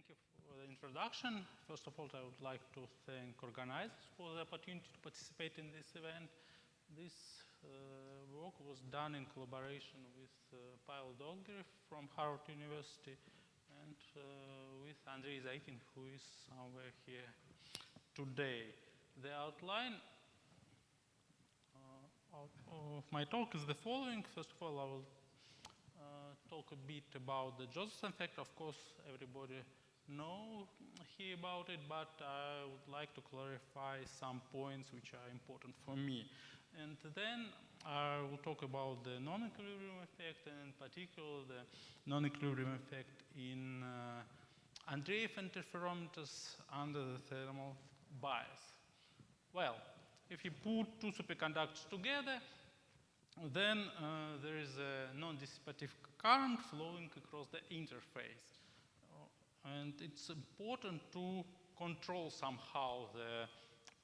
Thank you for the introduction. First of all, I would like to thank organizers for the opportunity to participate in this event. This work was done in collaboration with P.N.LebedevPhysicalInstitute from Harvard University and with Andreev, who is somewhere here today. The outline of my talk is the following. First of all, I will talk a bit about the Josephson effect. Of course, everybody knows here about it, but I would like to clarify some points which are important for me. And then I will talk about the non-equilibrium effect, and in particular the non-equilibrium effect in Andreev interferometers under the thermal bias. Well, if you put two superconductors together, then there is a non-dissipative current flowing across the interface. And it's important to control somehow the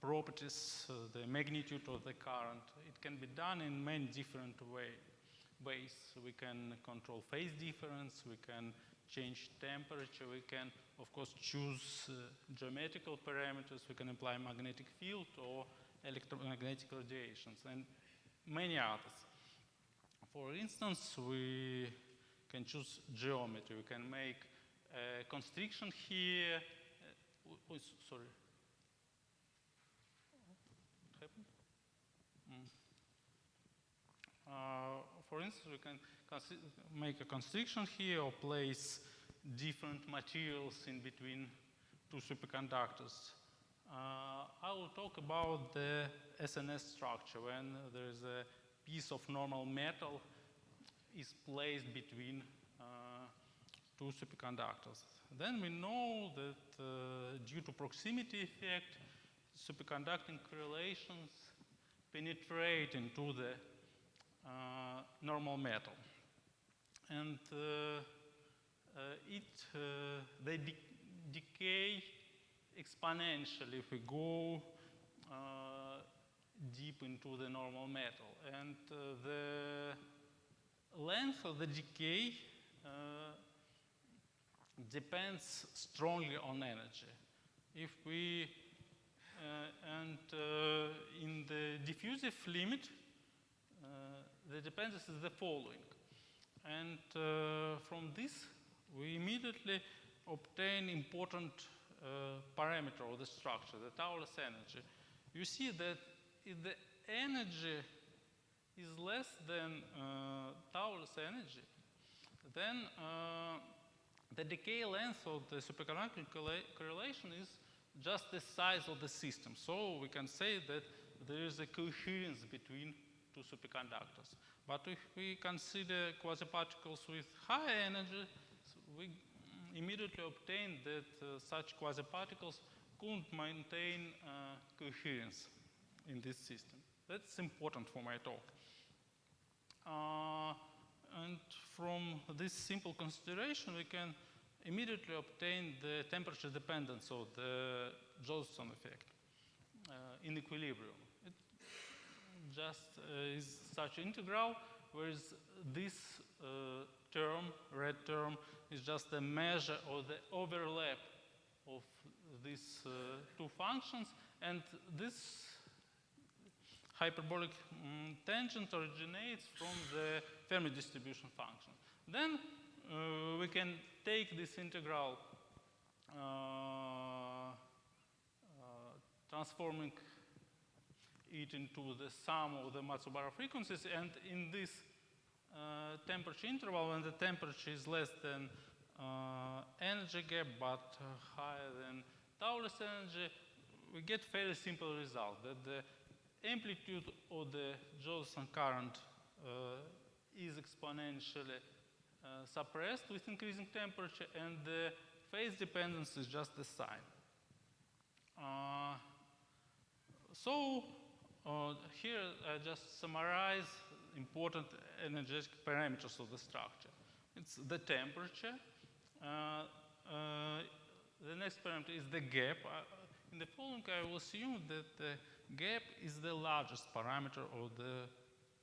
properties, the magnitude of the current. It can be done in many different ways. We can control phase difference, we can change temperature, we can, of course, choose geometrical parameters, we can apply magnetic field or electromagnetic radiations, and many others. For instance, we can choose geometry. We can make a constriction here. Sorry. What happened? For instance, we can make a constriction here or place different materials in between two superconductors. I will talk about the SNS structure when there is a piece of normal metal is placed between two superconductors. Then we know that due to proximity effect, superconducting correlations penetrate into the normal metal. And they decay exponentially if we go deep into the normal metal. And the length of the decay depends strongly on energy. If we, in the diffusive limit, the dependence is the following. And from this, we immediately obtain important parameter of the structure, the Thouless energy. You see that if the energy is less than Thouless energy, then the decay length of the superconducting correlation is just the size of the system. So we can say that there is a coherence between two superconductors. But if we consider quasiparticles with high energy, we immediately obtain that such quasiparticles couldn't maintain coherence in this system. That's important for my talk. And from this simple consideration, we can immediately obtain the temperature dependence of the Josephson effect in equilibrium. It just is such integral, whereas this term, red term, is just a measure of the overlap of these two functions, and this hyperbolic tangent originates from the Fermi distribution function. Then we can take this integral, transforming it into the sum of the Matsubara frequencies, and in this temperature interval, when the temperature is less than energy gap but higher than Thouless energy, we get fairly simple result that the amplitude of the Josephson current is exponentially suppressed with increasing temperature, and the phase dependence is just the sign. Here I just summarize important energetic parameters of the structure. It's the temperature. The next parameter is the gap. In the following, I will assume that the gap is the largest parameter of the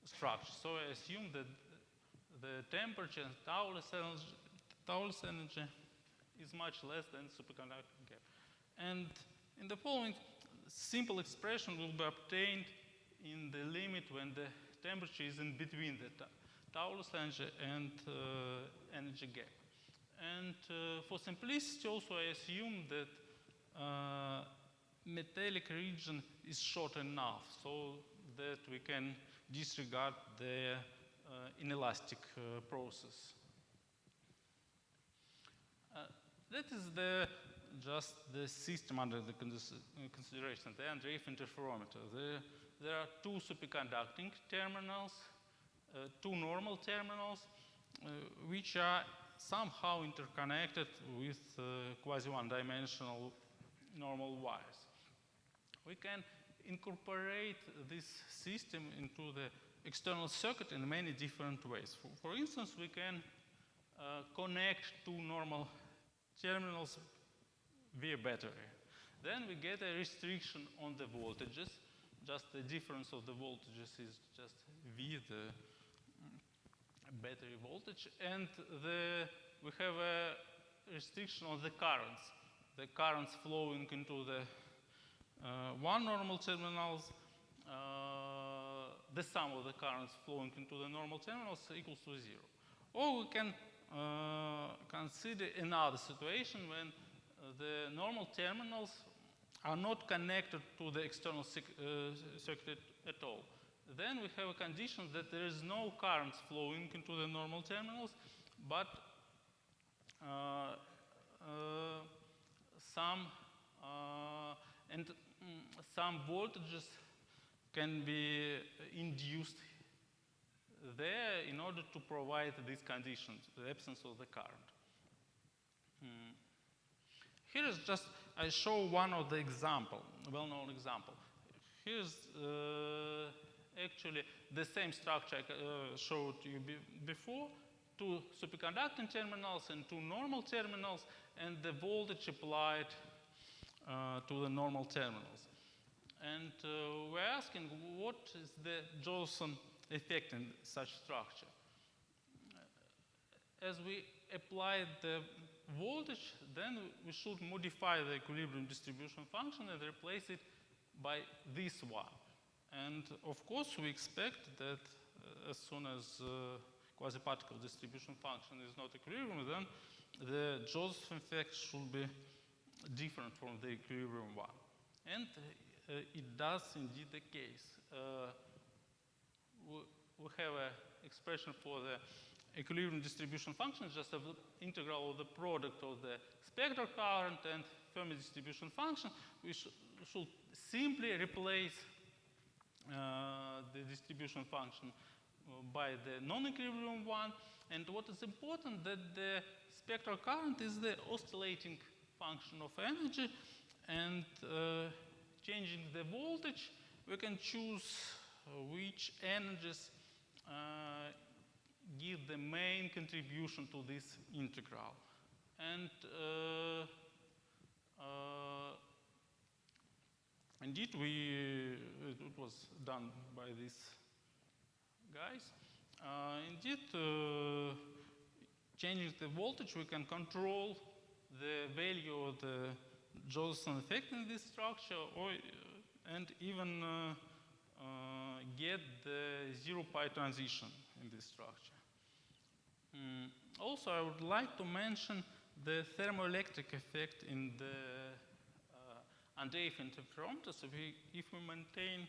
structure. So I assume that the temperature and Thouless energy is much less than superconducting gap. And in the following, simple expression will be obtained in the limit when the temperature is in between the Thouless energy and energy gap. And for simplicity also I assume that metallic region is short enough so that we can disregard the inelastic process. That is just the system under the consideration, the Andreev interferometer. There are two superconducting terminals, two normal terminals, which are somehow interconnected with quasi-one-dimensional normal wires. We can incorporate this system into the external circuit in many different ways. For instance, we can connect two normal terminals via battery. Then we get a restriction on the voltages. Just the difference of the voltages is just V, the battery voltage. And we have a restriction on the currents. The currents flowing into the one normal terminals, the sum of the currents flowing into the normal terminals equals to 0. Or we can consider another situation when the normal terminals are not connected to the external circuit at all. Then we have a condition that there is no currents flowing into the normal terminals, but some voltages can be induced there in order to provide these conditions, the absence of the current. Here is just, I show one of the example, well-known example. Here's actually the same structure I showed you before, two superconducting terminals and two normal terminals, and the voltage applied to the normal terminals. And we're asking what is the Josephson effect in such structure. As we apply the voltage, then we should modify the equilibrium distribution function and replace it by this one. And of course, we expect that as soon as quasi-particle distribution function is not equilibrium, then the Josephson effect should be different from the equilibrium one. And it does indeed the case. We have an expression for the equilibrium distribution function, just an integral of the product of the spectral current and Fermi distribution function. We should simply replace the distribution function by the non-equilibrium one. And what is important that the spectral current is the oscillating function of energy, and changing the voltage, we can choose which energies give the main contribution to this integral. And indeed, it was done by these guys. Indeed, changing the voltage, we can control the value of the Josephson effect in this structure, and even get the zero pi transition in this structure. Also, I would like to mention the thermoelectric effect in the Andreev interferometers. If we maintain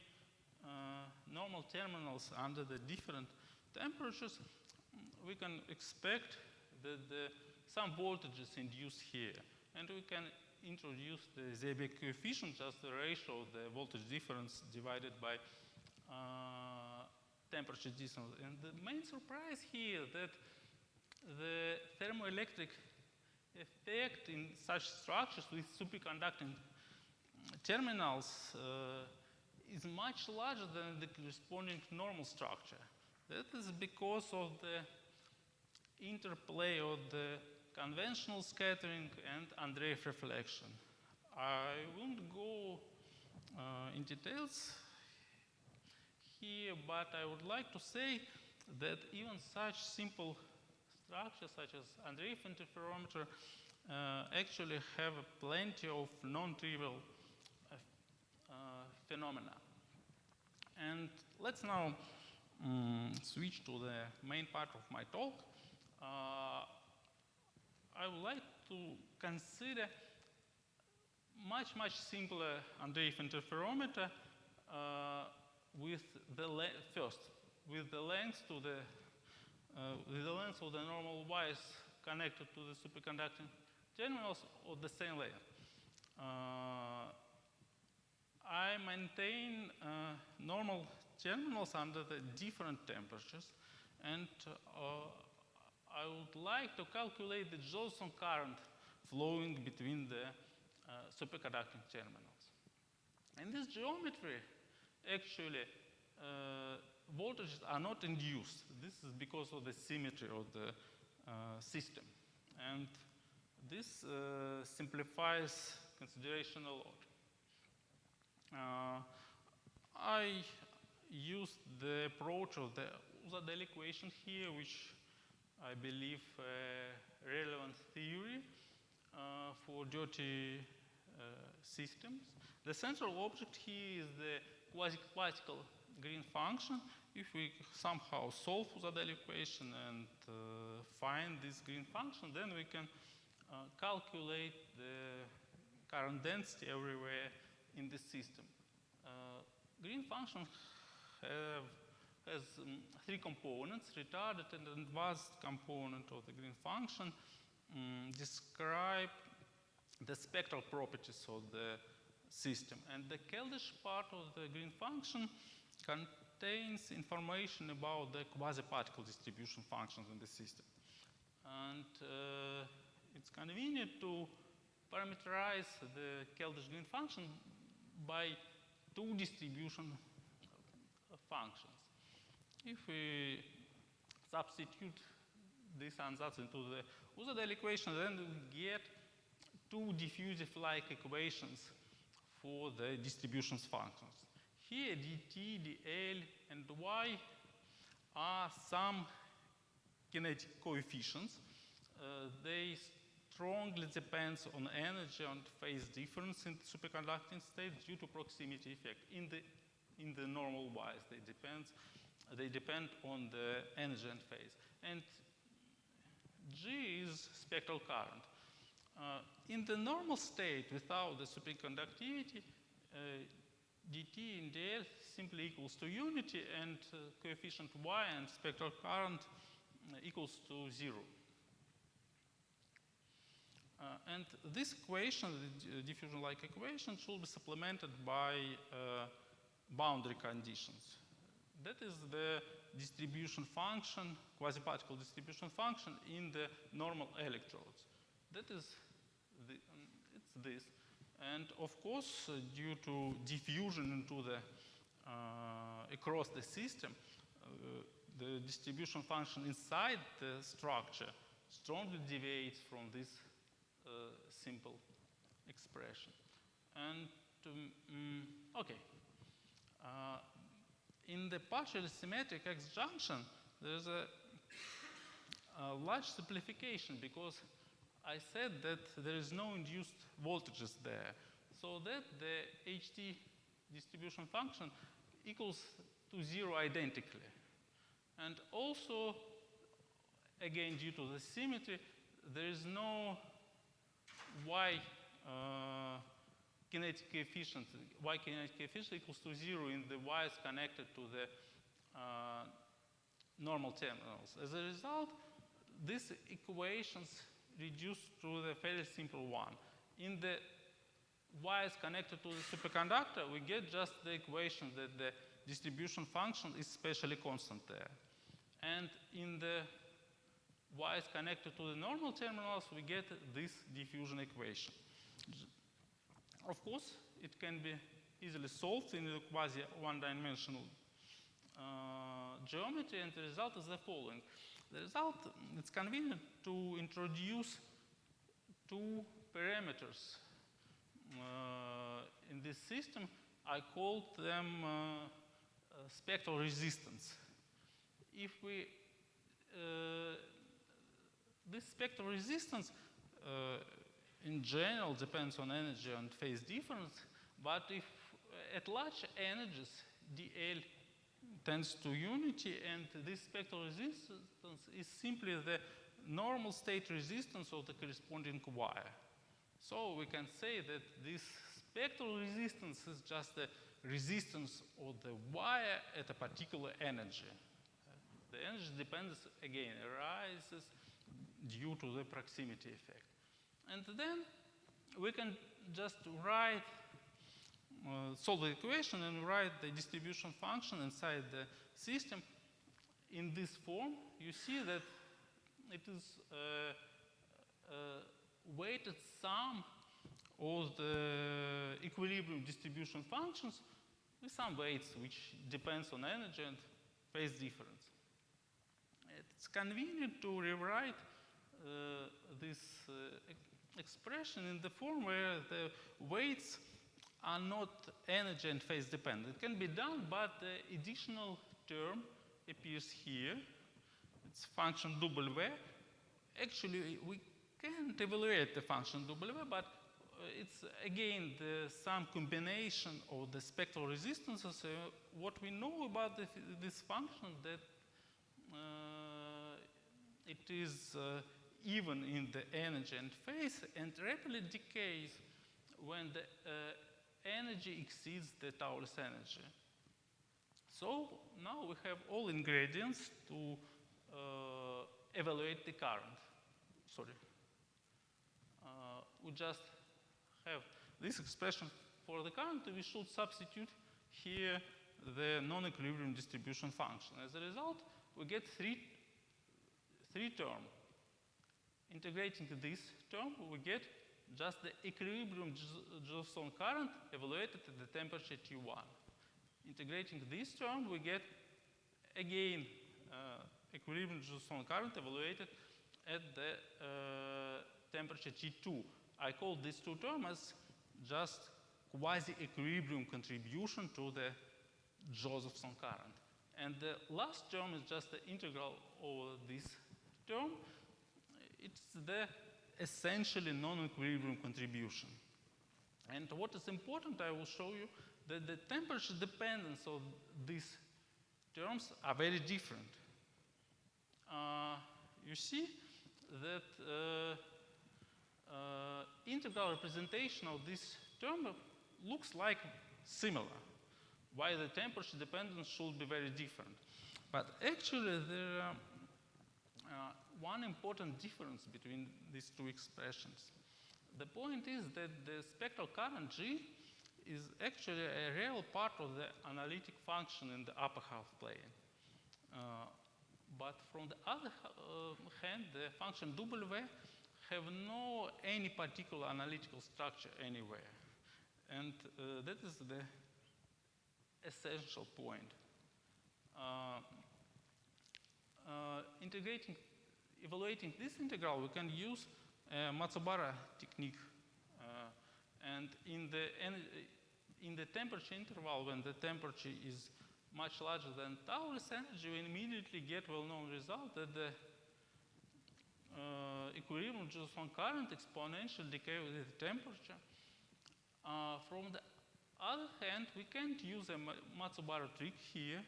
normal terminals under the different temperatures, we can expect that some voltages induced here. And we can introduce the Seebeck coefficient, just the ratio of the voltage difference divided by temperature distance. And the main surprise here that the thermoelectric effect in such structures with superconducting terminals is much larger than the corresponding normal structure. That is because of the interplay of the conventional scattering and Andreev reflection. I won't go in details here, but I would like to say that even such simple structures such as Andreevinterferometer actually have plenty of non-trivial phenomena. And let's now switch to the main part of my talk. I would like to consider much simpler Andreev-interferometer with the length of the normal wires connected to the superconducting terminals of the same length. I maintain normal terminals under the different temperatures, and I would like to calculate the Josephson current flowing between the superconducting terminals. In this geometry, actually, voltages are not induced. This is because of the symmetry of the system. And this simplifies consideration a lot. I used the approach of the ofthe equation here, which I believe relevant theory for dirty systems. The central object here is the quasi-particle green function. If we somehow solve ofthe equation and find this green function, then we can calculate the current density everywhere in the system. Green function has three components: retarded and advanced component of the green function describe the spectral properties of the system. And the Keldysh part of the green function contains information about the quasi-particle distribution functions in the system. And it's convenient to parameterize the Keldysh green function by two distribution functions. If we substitute this ansatz into the ofthe equation, then we get two diffusive-like equations for the distribution functions. Here, dt, dl, and y are some kinetic coefficients. They strongly depend on energy and phase difference in the superconducting state due to proximity effect. In the normal wires, they depend on the energy and phase. And G is spectral current. In the normal state, without the superconductivity, dt in dl simply equals to unity, and coefficient y and spectral current equals to 0. And this equation, the diffusion-like equation, should be supplemented by boundary conditions. That is the distribution function, quasi-particle distribution function in the normal electrodes. That is, it's this. And of course, due to diffusion into the, across the system, the distribution function inside the structure strongly deviates from this simple expression. And okay. In the partially symmetric X junction, there's a large simplification, because I said that there is no induced voltages there, so that the HT distribution function equals to 0 identically. And also, again, due to the symmetry, there is no y kinetic coefficient. Y kinetic coefficient equals to 0 in the wires connected to the normal terminals. As a result, these equations reduce to the fairly simple one. In the wires connected to the superconductor, we get just the equation that the distribution function is spatially constant there. And in the wires connected to the normal terminals, we get this diffusion equation. Of course, it can be easily solved in the quasi-one-dimensional geometry, and the result is the following. The result, it's convenient to introduce two parameters in this system. I called them spectral resistance. If we this spectral resistance in general depends on energy and phase difference, but if at large energies dl tends to unity, and this spectral resistance is simply the normal state resistance of the corresponding wire. So we can say that this spectral resistance is just the resistance of the wire at a particular energy. The energy dependence, again, arises due to the proximity effect. And then we can just write, solve the equation and write the distribution function inside the system in this form. You see that it is weighted sum of the equilibrium distribution functions with some weights which depends on energy and phase difference. It's convenient to rewrite this expression in the form where the weights are not energy and phase dependent. It can be done, but the additional term appears here. It's function W. Actually, we can't evaluate the function W, but it's again some combination of the spectral resistances. What we know about this function, that it is even in the energy and phase and rapidly decays when the energy exceeds the Thouless energy. So now we have all ingredients to evaluate the current. Sorry. We just have this expression for the current. We should substitute here the non-equilibrium distribution function. As a result, we get three terms. Integrating this term, we get just the equilibrium Josephson current evaluated at the temperature T1. Integrating this term, we get again equilibrium Josephson current evaluated at the temperature T2. I call these two terms as just quasi-equilibrium contribution to the Josephson current. And the last term is just the integral over this term. It's the essentially non-equilibrium contribution. And what is important, I will show you that the temperature dependence of these terms are very different. You see that integral representation of this term looks like similar, while the temperature dependence should be very different. But actually, there are one important difference between these two expressions. The point is that the spectral current G is actually a real part of the analytic function in the upper half plane. But from the other hand, the function W have no any particular analytical structure anywhere. And that is the essential point. Evaluating this integral, we can use Matsubara technique. And in the temperature interval, when the temperature is much larger than Thouless energy, we immediately get well-known result that the equilibrium Josephson current exponentially decay with the temperature. From the other hand, we can't use a Matsubara trick here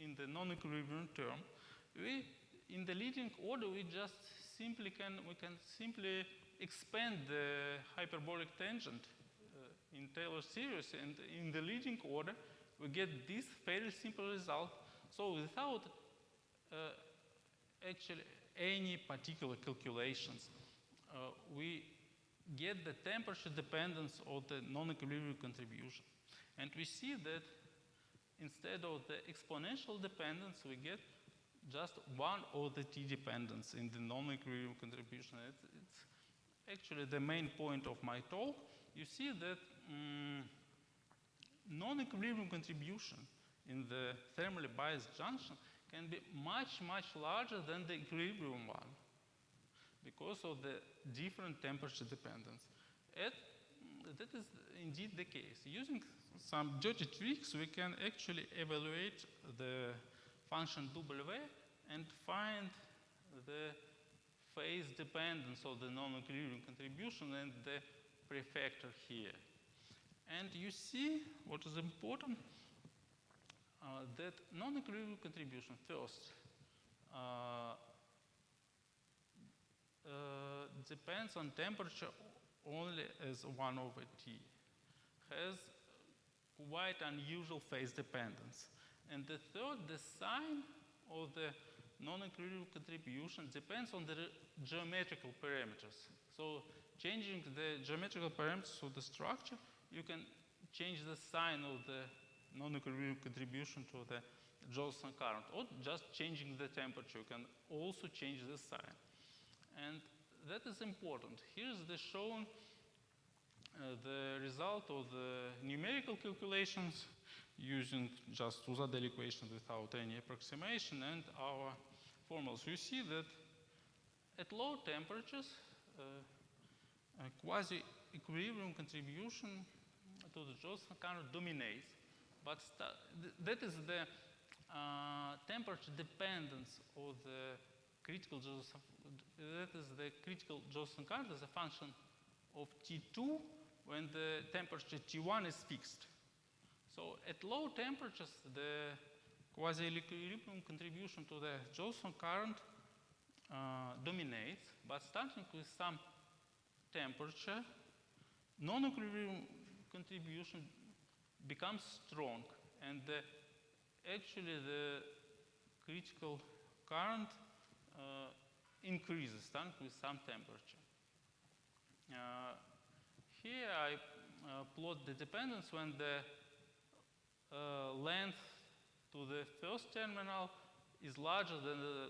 in the non-equilibrium term. In the leading order, we can simply expand the hyperbolic tangent in Taylor series, and in the leading order, we get this very simple result. So without actually any particular calculations, we get the temperature dependence of the non-equilibrium contribution. And we see that instead of the exponential dependence, we get just one of the T dependence in the non-equilibrium contribution. It's actually the main point of my talk. You see that non-equilibrium contribution in the thermally biased junction can be much, much larger than the equilibrium one because of the different temperature dependence. That is indeed the case. Using some dirty tricks, we can actually evaluate the function W and find the phase dependence of the non-equilibrium contribution and the prefactor here. And you see what is important, that non-equilibrium contribution first depends on temperature only as 1 over T, has quite unusual phase dependence. And the third, the sign of the non-equilibrium contribution depends on the geometrical parameters. So changing the geometrical parameters of the structure, you can change the sign of the non-equilibrium contribution to the Josephson current, or just changing the temperature. You can also change the sign. And that is important. Here's the shown the result of the numerical calculations using just Thouless equation without any approximation and our formulas. You see that at low temperatures, quasi-equilibrium contribution to the Josephson current dominates, but that is the temperature dependence of the critical Josephson. That is the critical Josephson current as a function of T2 when the temperature T1 is fixed. So at low temperatures, the quasi-equilibrium contribution to the Josephson current dominates, but starting with some temperature, non-equilibrium contribution becomes strong, and actually the critical current increases starting with some temperature. Here I plot the dependence when the length to the first terminal is larger than the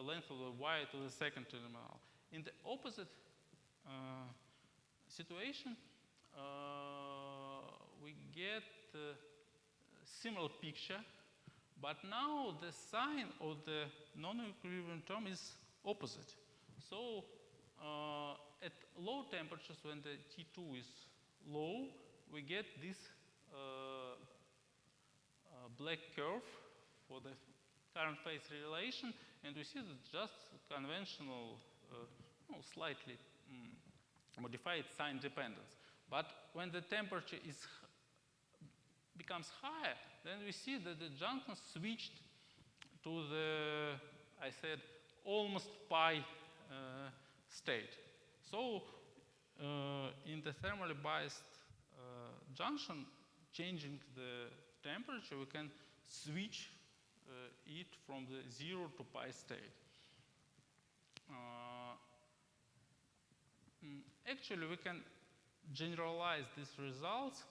length of the wire to the second terminal. In the opposite situation, we get a similar picture, but now the sign of the non-equilibrium term is opposite. So at low temperatures, when the T2 is low, we get this black curve for the current phase relation, and we see that just conventional, slightly modified sign dependence. But when the temperature becomes higher, then we see that the junction switched to the, I said, almost pi state. So in the thermally biased junction, changing the temperature, we can switch it from the 0 to pi state. Actually, we can generalize these results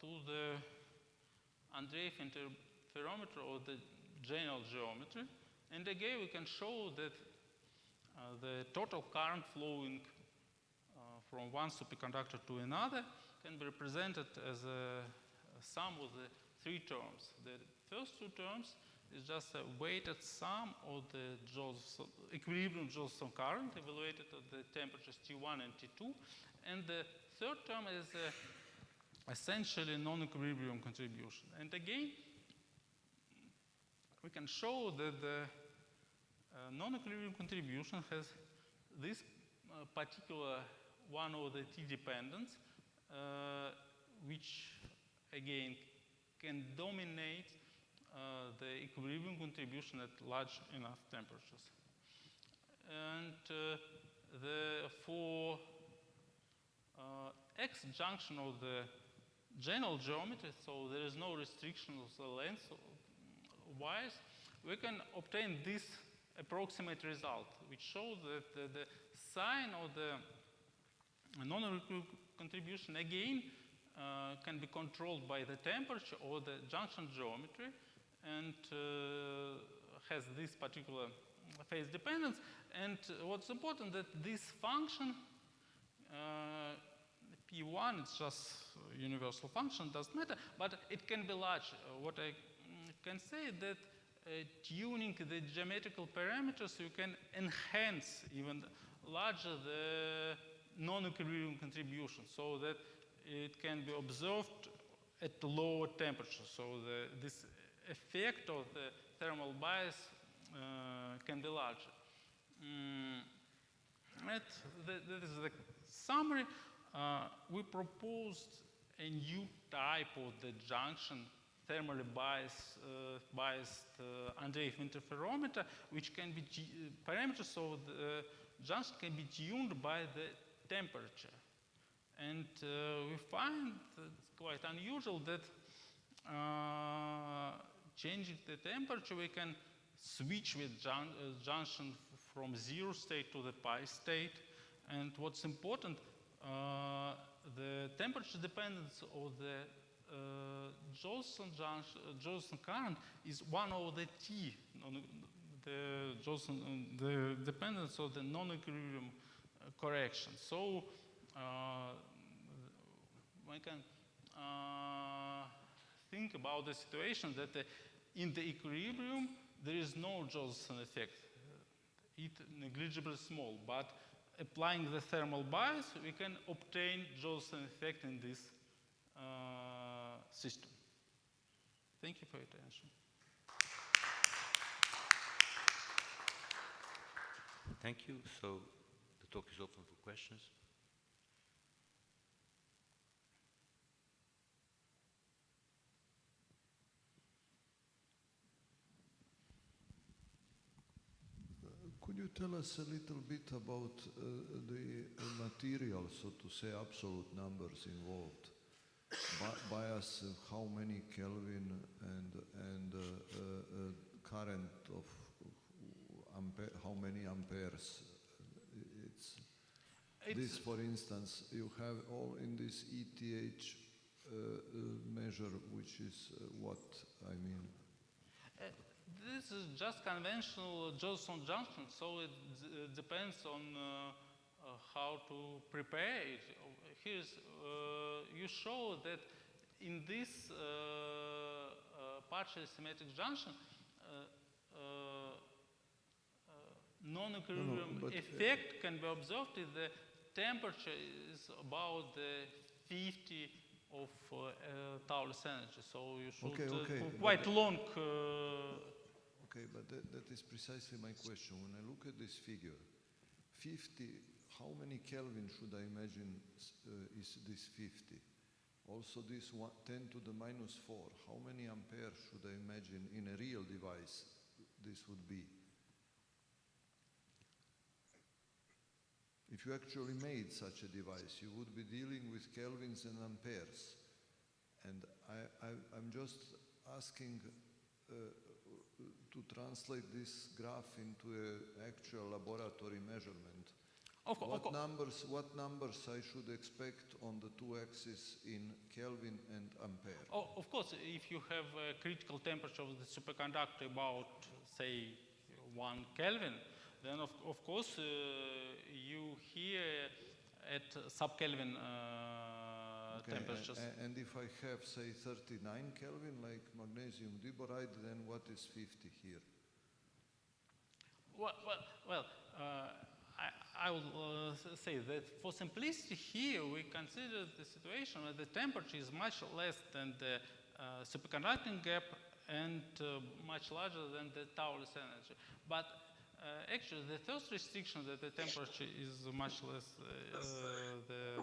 to the Andreevinterferometer or the general geometry. And again, we can show that the total current flowing from one superconductor to another can be represented as a sum of the three terms. The first two terms is just a weighted sum of the equilibrium Josephson current evaluated at the temperatures T1 and T2. And the third term is essentially non-equilibrium contribution. And again, we can show that the non-equilibrium contribution has this particular one of the T dependence, which again can dominate the equilibrium contribution at large enough temperatures. And for X junction of the general geometry, so there is no restriction of the length of wires, we can obtain this approximate result, which shows that the sign of the non-equilibrium contribution again can be controlled by the temperature or the junction geometry, and has this particular phase dependence. And what's important that this function P1, it's just a universal function, doesn't matter, but it can be large. What I can say that tuning the geometrical parameters, you can enhance even larger the non-equilibrium contribution, so that it can be observed at lower temperatures. So this effect of the thermal bias can be larger. That is the summary. We proposed a new type of the junction, thermally biased Andreevinterferometer, which can be parameters of the junction can be tuned by the temperature. And we find it's quite unusual that changing the temperature, we can switch with junction from 0 state to the pi state. And what's important, the temperature dependence of the Josephson current is 1 over the T, the dependence of the non-equilibrium correction. So one can think about the situation that in the equilibrium there is no Josephson effect. It's negligibly small, but applying the thermal bias, we can obtain Josephson effect in this system. Thank you for your attention. Thank you. So the talk is open for questions. Could you tell us a little bit about the material, so to say, absolute numbers involved? Bias, how many Kelvin and current of how many amperes? This, for instance, you have all in this ETH measure, which is what I mean. This is just conventional Josephson junction, so it depends on how to prepare it. Here's, you show that in this partially symmetric junction, non-equilibrium effect can be observed if the temperature is about 50 of Thouless energy. So you should quite long. Okay, but that is precisely my question. When I look at this figure, 50, how many Kelvin should I imagine is this 50? Also this 10 to the minus 4, how many amperes should I imagine in a real device this would be? If you actually made such a device, you would be dealing with kelvins and amperes. And I'm just asking to translate this graph into an actual laboratory measurement. What numbers I should expect on the two axes in Kelvin and ampere? Oh, of course, if you have a critical temperature of the superconductor about, say, 1 Kelvin, then of course you here at sub-Kelvin temperatures. And if I have, say, 39 Kelvin, like magnesium diboride, then what is 50 here? Well, I will say that for simplicity here, we consider the situation where the temperature is much less than the superconducting gap and much larger than the Thouless energy. But actually, the first restriction that the temperature is much less the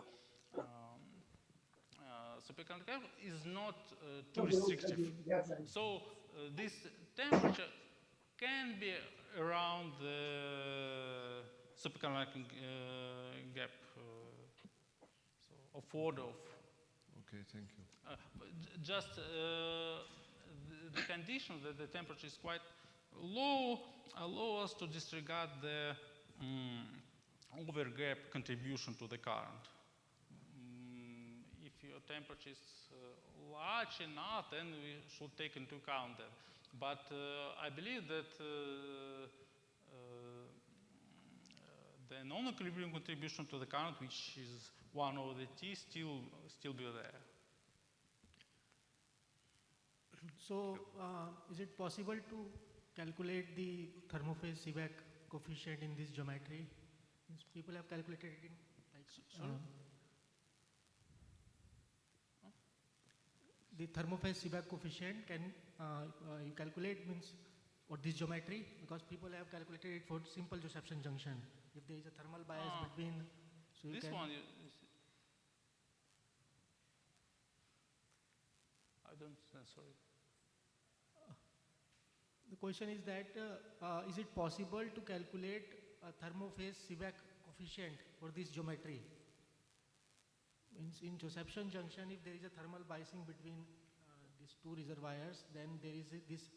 superconducting gap is not too restrictive. So this temperature can be around the superconducting gap, so of order of. Okay, thank you. Just the condition that the temperature is quite low allow us to disregard the overgap contribution to the current. If your temperature is large enough, then we should take into account that. But I believe that the non-equilibrium contribution to the current, which is 1 over the T, still be there. So, is it possible to calculate the thermophase-Seebeck coefficient in this geometry? People have calculated it in like the thermophase-Seebeck coefficient. Can you calculate means for this geometry? Because people have calculated it for simple Josephson junction. If there is a thermal bias between, so you This can. one, I don't know, sorry. The question is that is it possible to calculate a thermophase Seebeck coefficient for this geometry? Means in Josephson junction, if there is a thermal biasing between these two reservoirs, then there is this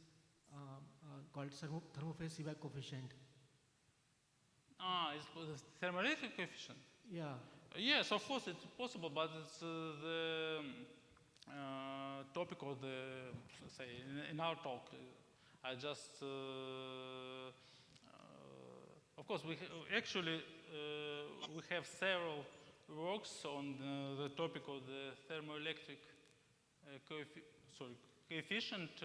called thermophase Seebeck coefficient. It's the thermoelectric coefficient. Yeah. Yes, of course it's possible, but it's the topic of the, say, in our talk. I just, of course, we actually we have several works on the topic of the thermoelectric coefficient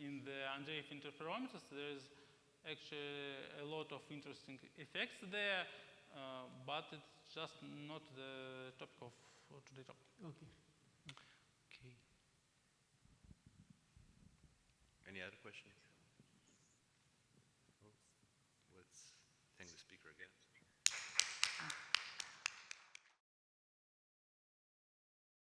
in the Andreevinterferometers. There is actually a lot of interesting effects there, but it's just not the topic of today's talk. Okay. Okay. Any other questions?